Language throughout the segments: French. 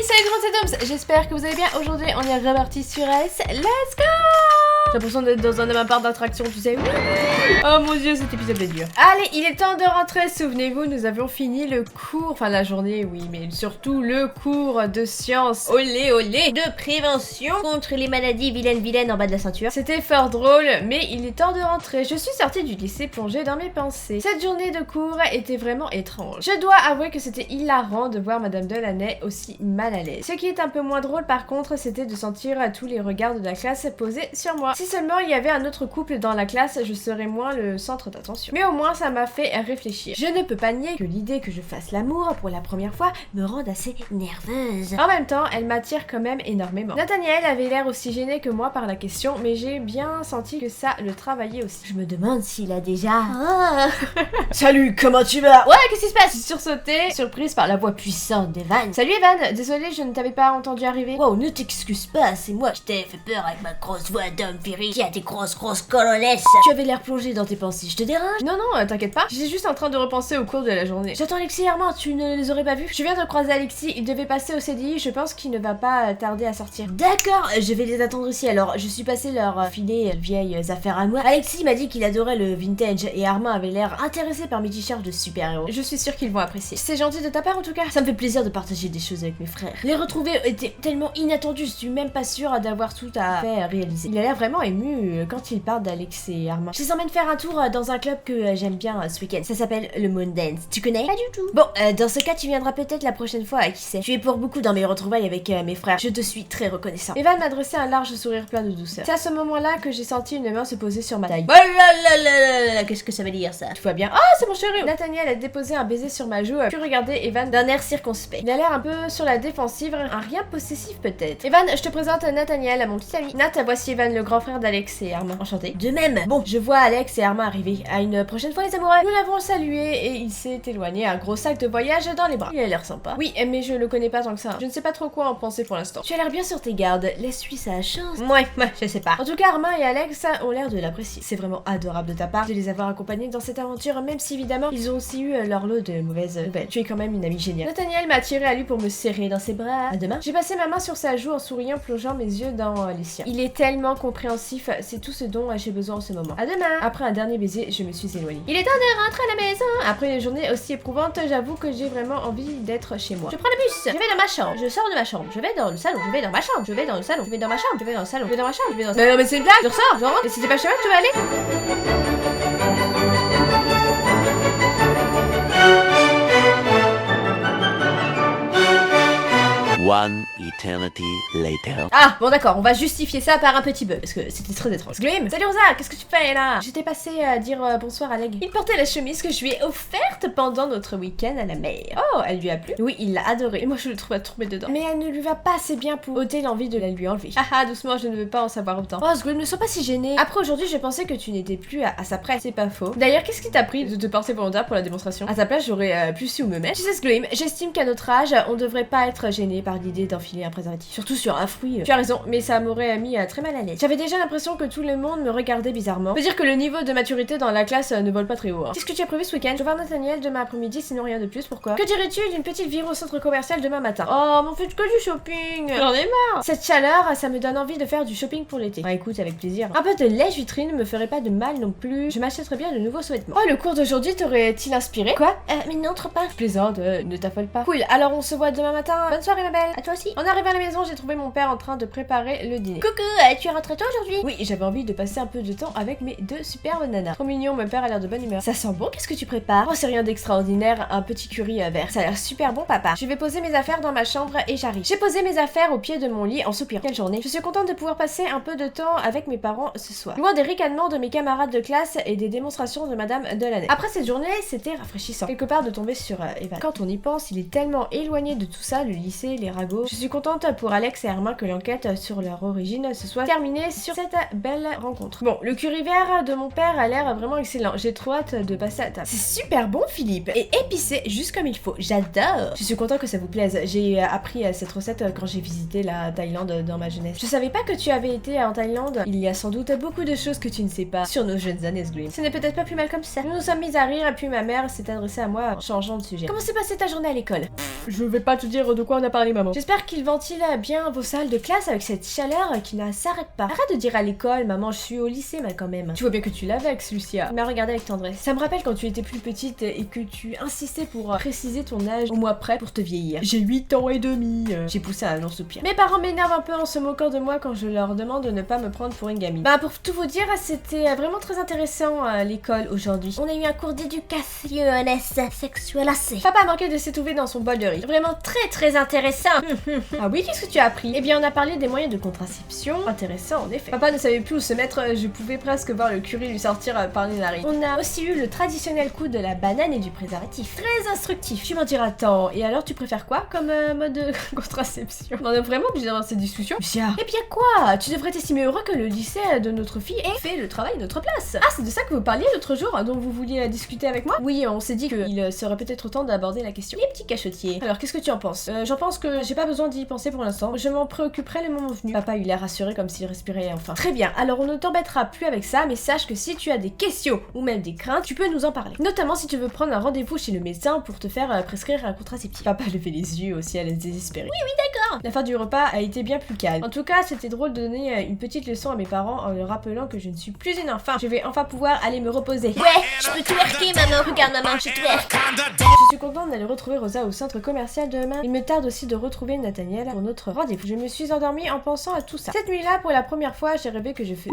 salut tout le monde, c'est Doms. J'espère que vous allez bien. Aujourd'hui, on est reparti sur S. Let's go! J'ai l'impression d'être dans un parc d'attraction, tu sais. Oh mon dieu, cet épisode est dur. Allez, il est temps de rentrer. Souvenez-vous, nous avions fini le cours, enfin la journée, oui, mais surtout le cours de sciences. Olé, olé, de prévention contre les maladies vilaines en bas de la ceinture. C'était fort drôle, mais il est temps de rentrer. Je suis sortie du lycée plongée dans mes pensées. Cette journée de cours était vraiment étrange. Je dois avouer que c'était hilarant de voir Madame Delaney aussi mal à l'aise. Ce qui est un peu moins drôle par contre, c'était de sentir tous les regards de la classe posés sur moi. Si seulement il y avait un autre couple dans la classe, je serais moins le centre d'attention. Mais au moins ça m'a fait réfléchir. Je ne peux pas nier que l'idée que je fasse l'amour pour la première fois me rende assez nerveuse. En même temps, elle m'attire quand même énormément. Nathaniel avait l'air aussi gêné que moi par la question, mais j'ai bien senti que ça le travaillait aussi. Je me demande s'il a déjà... Salut, comment tu vas? Ouais, qu'est-ce qui se passe? Sursauté, surprise par la voix puissante d'Evan. Salut Evan, désolé, je ne t'avais pas entendu arriver. Wow, ne t'excuse pas, c'est moi qui t'ai fait peur avec ma grosse voix d'homme féerique qui a des grosses colonnesses. Tu avais l'air plongé dans tes pensées, je te dérange? Non, t'inquiète pas, j'étais juste en train de repenser au cours de la journée. J'attends Alexis et Armand, tu ne les aurais pas vus? Je viens de croiser Alexis, il devait passer au CDI, je pense qu'il ne va pas tarder à sortir. D'accord, je vais les attendre ici alors. Je suis passé leur filer vieilles affaires à moi. Alexis m'a dit qu'il adorait le vintage et Armand avait l'air intéressé par mes t-shirts de super-héros. Je suis sûre qu'ils vont apprécier. C'est gentil de ta part en tout cas. Ça me fait plaisir de partager des choses avec mes frères. Les retrouver était tellement inattendu, je suis même pas sûre d'avoir tout à faire réaliser. Il a l'air vraiment ému quand il parle d'Alex et Armand. Je les emmène faire un tour dans un club que j'aime bien ce week-end. Ça s'appelle le Moon Dance. Tu connais? Pas du tout. Bon, dans ce cas, tu viendras peut-être la prochaine fois, qui sait. Tu es pour beaucoup dans mes retrouvailles avec mes frères. Je te suis très reconnaissant. Evan m'a dressé un large sourire plein de douceur. C'est à ce moment-là que j'ai senti une main se poser sur ma taille. Qu'est-ce que ça veut dire ça? Tu vois bien. Oh, c'est mon chéri. Nathaniel a déposé un baiser sur ma joue, puis regardé Evan d'un air circonspect. Il a l'air un peu sur la défensive, un rien possessif peut-être. Evan, je te présente Nathaniel, mon petit ami. Nat, voici Evan, le grand frère d'Alex et Armand. Enchanté. De même. Bon, je vois Alex et Armand arriver. À une prochaine fois les amoureux. Nous l'avons salué et il s'est éloigné, un gros sac de voyage dans les bras. Il a l'air sympa. Oui, mais je le connais pas tant que ça. Je ne sais pas trop quoi en penser pour l'instant. Tu as l'air bien sur tes gardes. Laisse-lui sa chance. Ouais, je sais pas. En tout cas, Armand et Alex ont l'air de l'apprécier. C'est vraiment adorable de ta part de les avoir accompagnés dans cette aventure, même si évidemment ils ont aussi eu leur lot de mauvaises nouvelles. Tu es quand même une amie géniale. Nathaniel m'a attiré à lui pour me serrer dans ses bras. À demain. J'ai passé ma main sur sa joue en souriant, plongeant mes yeux dans les siens. Il est tellement compréhensif, c'est tout ce dont j'ai besoin en ce moment. À demain. Après un dernier baiser, je me suis éloignée. Il est temps de rentrer à la maison. Après une journée aussi éprouvante, j'avoue que j'ai vraiment envie d'être chez moi. Je prends le bus. Je vais dans ma chambre. Je sors de ma chambre. Je vais dans le salon. Je vais dans ma chambre. Je vais dans le salon. Je vais dans ma chambre. Je vais dans le salon. Je vais dans ma chambre. Je vais dans... Non mais c'est une blague. Je ressors. Je rentre. Mais c'était pas chez moi que tu vas aller. One eternity later. Ah, bon d'accord, on va justifier ça par un petit bug, parce que c'était très étrange. Glim, salut Rosa, qu'est-ce que tu fais là? J'étais passée à dire bonsoir à Leg. Il portait la chemise que je lui ai offerte pendant notre week-end à la mer. Oh, elle lui a plu? Oui, il l'a adorée. Et moi je le trouve à tomber dedans. Mais elle ne lui va pas assez bien pour ôter l'envie de la lui enlever. Ah doucement, je ne veux pas en savoir autant. Oh, Glim, ne sois pas si gênée. Après aujourd'hui, je pensais que tu n'étais plus à sa prête. C'est pas faux. D'ailleurs, qu'est-ce qui t'a pris de te porter volontaire pour la démonstration? À ta place, j'aurais plus su où me mettre. Tu sais, Glim, j'estime qu'à notre âge, on devrait pas être gêné par l'idée d'enfiler un préservatif. Surtout sur un fruit. Tu as raison, mais ça m'aurait mis très mal à l'aise. J'avais déjà l'impression que tout le monde me regardait bizarrement. Faut dire que le niveau de maturité dans la classe ne vole pas très haut. Qu'est-ce que tu as prévu ce week-end? Je vais voir Nathaniel demain après-midi, sinon rien de plus. Pourquoi? Que dirais-tu d'une petite virée au centre commercial demain matin? Oh, mais on fait que du shopping. J'en ai marre. Cette chaleur, ça me donne envie de faire du shopping pour l'été. Ah écoute, avec plaisir. Un peu de lèche-vitrine me ferait pas de mal non plus. Je m'achèterais bien de nouveaux sous-vêtements. Oh, le cours d'aujourd'hui t'aurait-il inspiré? Quoi? Mais non, trop pas. Je plaisante, ne t'affole pas. Cool, alors on se voit demain matin. Bonne soirée ma belle. À toi aussi. On arrive à la maison, j'ai trouvé mon père en train de préparer le dîner. Coucou, tu es rentré toi aujourd'hui? Oui, j'avais envie de passer un peu de temps avec mes deux superbes nanas. Trop mignon, mon père a l'air de bonne humeur. Ça sent bon, qu'est-ce que tu prépares? Oh, c'est rien d'extraordinaire, un petit curry vert. Ça a l'air super bon, papa. Je vais poser mes affaires dans ma chambre et j'arrive. J'ai posé mes affaires au pied de mon lit en soupirant. Quelle journée. Je suis contente de pouvoir passer un peu de temps avec mes parents ce soir. Loin des ricanements de mes camarades de classe et des démonstrations de Madame Delaney. Après cette journée, c'était rafraîchissant. Quelque part de tomber sur Evan. Quand on y pense, il est tellement éloigné de tout ça, le lycée, les ragots. Je suis contente pour Alex et Armand que l'enquête sur leur origine se soit terminée sur cette belle rencontre. Bon, le curry vert de mon père a l'air vraiment excellent. J'ai trop hâte de passer à table. C'est super bon, Philippe. Et épicé, juste comme il faut. J'adore. Je suis contente que ça vous plaise. J'ai appris cette recette quand j'ai visité la Thaïlande dans ma jeunesse. Je savais pas que tu avais été en Thaïlande. Il y a sans doute beaucoup de choses que tu ne sais pas sur nos jeunes années, Grim. Ce n'est peut-être pas plus mal comme ça. Nous nous sommes mis à rire et puis ma mère s'est adressée à moi en changeant de sujet. Comment s'est passée ta journée à l'école? Je vais pas te dire de quoi on a parlé, maman. J'espère qu'il ventile bien vos salles de classe avec cette chaleur qui ne s'arrête pas. Arrête de dire à l'école, maman, je suis au lycée, mais quand même. Tu vois bien que tu l'avais, Lucia. Il m'a regardé avec tendresse. Ça me rappelle quand tu étais plus petite et que tu insistais pour préciser ton âge au mois près pour te vieillir. J'ai 8 ans et demi. J'ai poussé un long soupir. Mes parents m'énervent un peu en se moquant de moi quand je leur demande de ne pas me prendre pour une gamine. Bah pour tout vous dire, c'était vraiment très intéressant l'école aujourd'hui. On a eu un cours d'éducation sexuelle assez. Papa a manqué de s'étouffer dans son bol de riz. Vraiment très intéressant. Ah oui, qu'est-ce que tu as appris? Eh bien on a parlé des moyens de contraception. Intéressant en effet. Papa ne savait plus où se mettre, je pouvais presque voir le curry lui sortir par les narines. On a aussi eu le traditionnel coup de la banane et du préservatif. Très instructif. Tu m'en diras tant. Et alors tu préfères quoi comme mode de contraception? On est vraiment obligé d'avoir cette discussion. Lucia. Eh bien quoi? Tu devrais t'estimer heureux que le lycée de notre fille ait fait le travail de notre place. Ah, c'est de ça que vous parliez l'autre jour, dont vous vouliez discuter avec moi? Oui, on s'est dit qu'il serait peut-être temps d'aborder la question. Les petits cachotiers. Alors, qu'est-ce que tu en penses? J'en pense que j'ai pas besoin d'y penser pour l'instant. Je m'en préoccuperai le moment venu. Papa a eu l'air rassuré comme s'il respirait enfin. Très bien, alors on ne t'embêtera plus avec ça, mais sache que si tu as des questions ou même des craintes, tu peux nous en parler. Notamment si tu veux prendre un rendez-vous chez le médecin pour te faire prescrire un contraceptif. Papa levait les yeux au ciel désespéré. Oui, d'accord. La fin du repas a été bien plus calme. En tout cas, c'était drôle de donner une petite leçon à mes parents en leur rappelant que je ne suis plus une enfant. Je vais enfin pouvoir aller me reposer. Ouais, je peux twerker, maman. Regarde, maman, je twerk. Je suis contente d'aller retrouver Rosa au centre commercial demain. Il me tarde aussi de retrouver Nathaniel pour notre rendez-vous. Je me suis endormie en pensant à tout ça. Cette nuit-là, pour la première fois, j'ai rêvé que je fais...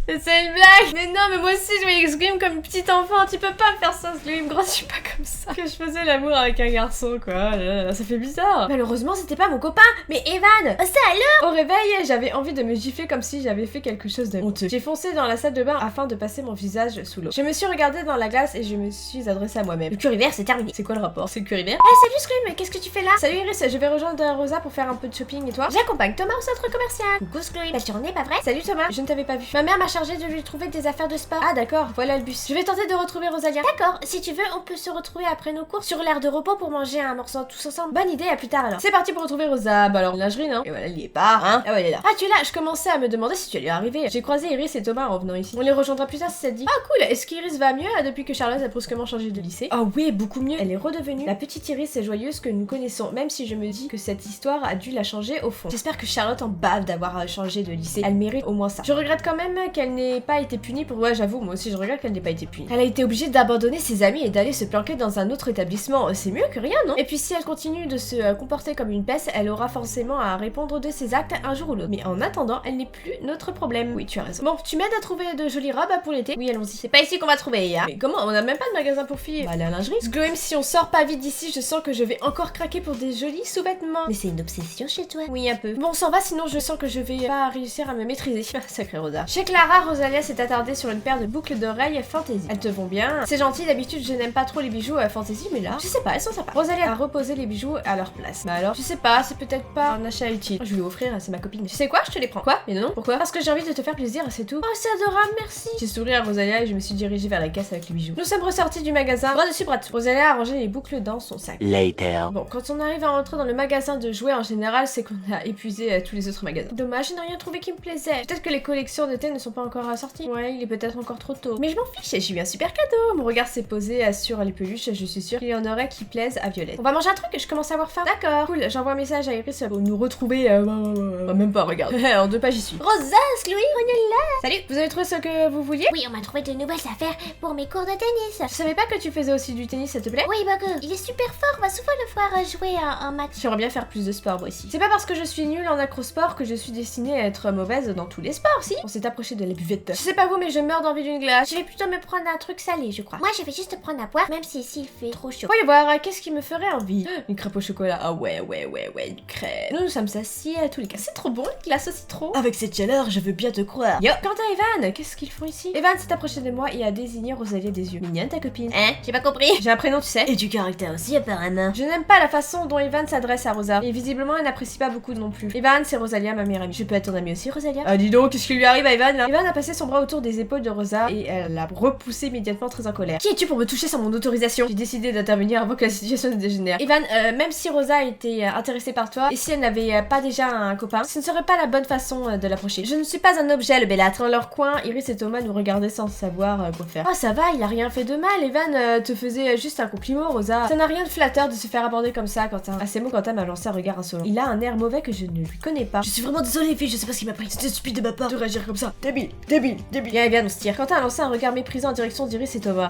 C'est une blague! Mais non, mais moi aussi je voyais Scream comme une petite enfant, tu peux pas faire ça, Scream, grandis pas comme ça. Que je faisais l'amour avec un garçon, quoi, ça fait bizarre. Malheureusement, c'était pas mon copain, mais Evan! Oh, ça alors? Au réveil, j'avais envie de me gifler comme si j'avais fait quelque chose de honteux. J'ai foncé dans la salle de bain afin de passer mon visage sous l'eau. Je me suis regardée dans la glace et je me suis adressée à moi-même. Le curry vert, c'est terminé. C'est quoi le rapport? C'est le curry vert? Salut Scream, qu'est-ce que tu fais là? Salut Iris, je vais rejoindre Rosa pour faire un peu de shopping et toi? J'accompagne Thomas au centre commercial. Coucou Scream, belle journée, pas vrai? Salut Thomas, je ne t'avais pas vu. Ma mère m'a chargée de lui trouver des affaires de sport. Ah d'accord, voilà le bus. Je vais tenter de retrouver Rosalia. D'accord, si tu veux, on peut se retrouver après nos cours sur l'aire de repos pour manger un morceau tous ensemble. Bonne idée, à plus tard alors. C'est parti pour retrouver Rosa. Bah alors, lingerie, non? Et voilà, il y est pas, hein? Ah ouais, elle est là. Ah, tu es là, je commençais à me demander si tu allais arriver. J'ai croisé Iris et Thomas en venant ici. On les rejoindra plus tard si ça te dit. Ah cool, est-ce qu'Iris va mieux depuis que Charlotte a brusquement changé de lycée? Oh oui, beaucoup mieux. Elle est redevenue la petite Iris joyeuse que nous connaissons, même si je me dis que cette histoire a dû la changer au fond. J'espère que Charlotte en bave d'avoir changé de lycée. Elle mérite au moins ça. Je regrette quand même qu'elle n'ait pas été punie pour... Ouais, j'avoue, moi aussi je regrette qu'elle n'ait pas été punie. Elle a été obligée d'abandonner ses amis et d'aller se planquer dans un autre établissement. C'est mieux que rien, non? Et puis si elle continue de se comporter comme une peste, elle aura forcément à répondre de ses actes un jour ou l'autre. Mais en attendant, elle n'est plus notre problème. Oui, tu as raison. Bon, tu m'aides à trouver de jolies robes pour l'été? Oui, allons-y. C'est pas ici qu'on va trouver, hein? Mais comment? On a même pas de magasin pour filles. Bah, aller à la lingerie. Même si on sort pas vite d'ici, je sens que je vais encore craquer pour des jolis sous-vêtements. Mais c'est une obsession chez toi. Oui, un peu. Bon, on s'en va, sinon je sens que je vais pas réussir à me maîtriser. Sacré Rosa. Chez Clara, Rosalia s'est attardée sur une paire de boucles d'oreilles fantasy. Elles te vont bien. C'est gentil, d'habitude je n'aime pas trop les bijoux fantasy, mais là, je sais pas, elles sont sympas. Rosalia a reposé les bijoux à leur place. Bah alors, je sais pas, c'est peut-être pas un achat utile. Je vais lui offrir, c'est ma copine. Tu sais quoi? Je te les prends. Quoi? Mais non, pourquoi? Parce que j'ai envie de te faire plaisir, c'est tout. Oh, c'est adorable, merci. J'ai souri à Rosalia et je me suis dirigée vers la caisse avec les bijoux. Nous sommes ressortis du magasin. Bras dessus, bras dessous. Rosalia a rangé les boucles dans son sac. Later. Bon, quand on arrive à rentrer dans le magasin de jouets en général, c'est qu'on a épuisé tous les autres magasins. Dommage, je n'ai rien trouvé qui me plaisait. Peut-être que les collections de thé ne sont pas encore sorties. Ouais, il est peut-être encore trop tôt. Mais je m'en fiche, j'ai eu un super cadeau. Mon regard s'est posé sur les peluches, je suis sûre qu'il y en aurait qui plaisent à Violette. On va manger un truc, je commence à avoir faim. D'accord, cool, j'envoie un message à Iris pour nous retrouver. Même pas, regarde. En 2 pages, j'y suis. Rosa, Louis, on est là. Salut, vous avez trouvé ce que vous vouliez? Oui, on m'a trouvé de nouvelles affaires pour mes cours de tennis. Je savais pas que tu faisais aussi du tennis, ça te plaît? Oui, Bogo, il est super fort, on va souvent le voir jouer en match. J'aimerais bien faire plus de sport moi aussi. C'est pas parce que je suis nulle en acrosport que je suis destinée à être mauvaise dans tous les sports, si? On s'est approché de la buvette. Je sais pas vous, mais je meurs d'envie d'une glace. Je vais plutôt me prendre un truc salé, je crois. Moi, je vais juste prendre à boire, même si ici il fait trop chaud. Voyons voir, qu'est-ce qui me ferait envie? Une crêpe au chocolat. Ah ouais, une crêpe. Nous sommes assis à tous les cas. C'est trop bon, une glace au citron. Avec cette chaleur, je veux bien te croire. Yo, quant à Evan, qu'est-ce qu'ils font ici? Evan s'est approché de moi et a désigné Rosalia des yeux. Mignonne ta copine. Hein? J'ai pas compris. J'ai un prénom, tu sais. Et du caractère aussi, apparemment. Je n'aime pas la façon dont Evan s'adresse à Rosa. Et visiblement, elle n'apprécie pas beaucoup non plus. Evan, c'est Rosalia, ma meilleure amie. Je peux être ton amie aussi, Rosalia? Ah, dis donc, qu'est-ce qui lui arrive à Evan là? Evan Evan a passé son bras autour des épaules de Rosa et elle l'a repoussé immédiatement très en colère. Qui es-tu pour me toucher sans mon autorisation? J'ai décidé d'intervenir avant que la situation ne dégénère. Evan, même si Rosa était intéressée par toi et si elle n'avait pas déjà un copain, ce ne serait pas la bonne façon de l'approcher. Je ne suis pas un objet, le bellâtre. Dans leur coin, Iris et Thomas nous regardaient sans savoir quoi faire. Oh ça va, il a rien fait de mal. Evan te faisait juste un compliment, Rosa. Ça n'a rien de flatteur de se faire aborder comme ça, Quentin. À ces mots, Quentin m'a lancé un regard insolent. Il a un air mauvais que je ne lui connais pas. Je suis vraiment désolée, fille, je sais pas ce qui m'a pris. C'était stupide de ma part de réagir comme ça. Débile, débile, débile. Viens, Evan, on se tire. Quentin a lancé un regard méprisant en direction d'Iris et Thomas.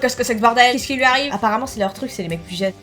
Qu'est-ce que c'est que bordel? Qu'est-ce qui lui arrive? Apparemment, c'est leur truc, c'est les mecs plus jeunes.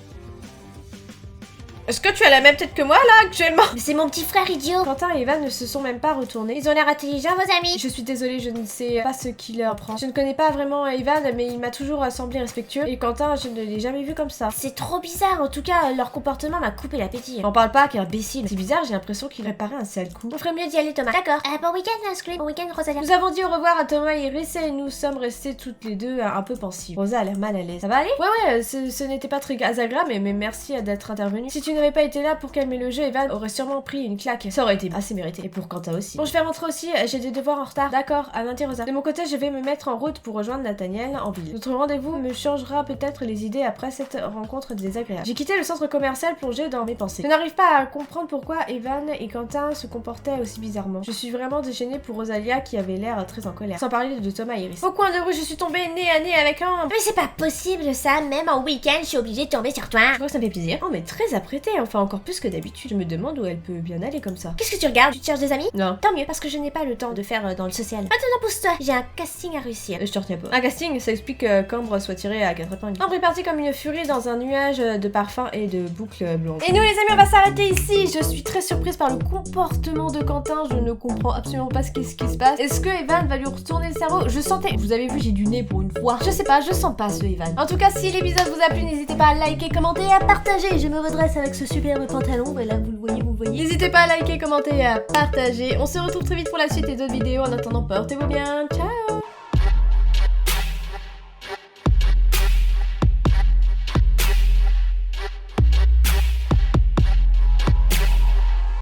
Est-ce que tu as la même tête que moi là actuellement? Mais c'est mon petit frère idiot. Quentin et Evan ne se sont même pas retournés. Ils ont l'air intelligents, vos amis. Je suis désolée, je ne sais pas ce qui leur prend. Je ne connais pas vraiment Evan, mais il m'a toujours semblé respectueux. Et Quentin, je ne l'ai jamais vu comme ça. C'est trop bizarre, en tout cas, leur comportement m'a coupé l'appétit. On parle pas qu'imbécile. C'est bizarre, j'ai l'impression qu'il réparait un sale coup. On ferait mieux d'y aller, Thomas. D'accord. Bon week-end, Squid. Bon week-end, Rosalia. Nous avons dit au revoir à Thomas et Iris et nous sommes restés toutes les deux un peu pensives. Rosa a l'air mal à l'aise. Ça va aller? Ouais, ce n'était pas très agréable, mais merci d'être intervenu. Si tu n'avais pas été là pour calmer le jeu, Evan aurait sûrement pris une claque. Ça aurait été assez mérité. Et pour Quentin aussi. Bon, je vais rentrer aussi, j'ai des devoirs en retard. D'accord, à lundi, Rosa. De mon côté, je vais me mettre en route pour rejoindre Nathaniel en ville. Notre rendez-vous me changera peut-être les idées après cette rencontre désagréable. J'ai quitté le centre commercial plongé dans mes pensées. Je n'arrive pas à comprendre pourquoi Evan et Quentin se comportaient aussi bizarrement. Je suis vraiment déchaînée pour Rosalia qui avait l'air très en colère. Sans parler de Thomas et Iris. Au coin de rue, je suis tombée nez à nez avec un... Mais c'est pas possible ça, même en week-end, je suis obligée de tomber sur toi. Je crois que ça me fait plaisir. Oh, mais très apprêtée, enfin encore plus que d'habitude. Je me demande où elle peut bien aller comme ça. Qu'est-ce que tu regardes? Tu te cherches des amis? Non. Tant mieux, parce que je n'ai pas le temps de faire dans le social. Maintenant, pousse-toi. J'ai un casting à réussir. Je te retiens pas. Un casting, ça explique qu'Ambre soit tirée à 4 épingles. Ambre est partie comme une furie dans un nuage de parfums et de boucles blondes. Et nous les amis, on va s'arrêter ici. Je suis très surprise par le comportement de Quentin. Je ne comprends absolument pas ce qui se passe. Est-ce que Evan va lui retourner le cerveau? Je sentais... Vous avez vu, j'ai du nez pour une fois. Je sais pas, je sens pas ce Evan. En tout cas, si l'épisode vous a plu, n'hésitez pas à liker, commenter et à partager. Je me redresse avec ce superbe pantalon. Voilà, vous le voyez, vous le voyez. N'hésitez pas à liker, commenter et à partager. On se retrouve très vite pour la suite et d'autres vidéos. En attendant, portez-vous bien. Ciao!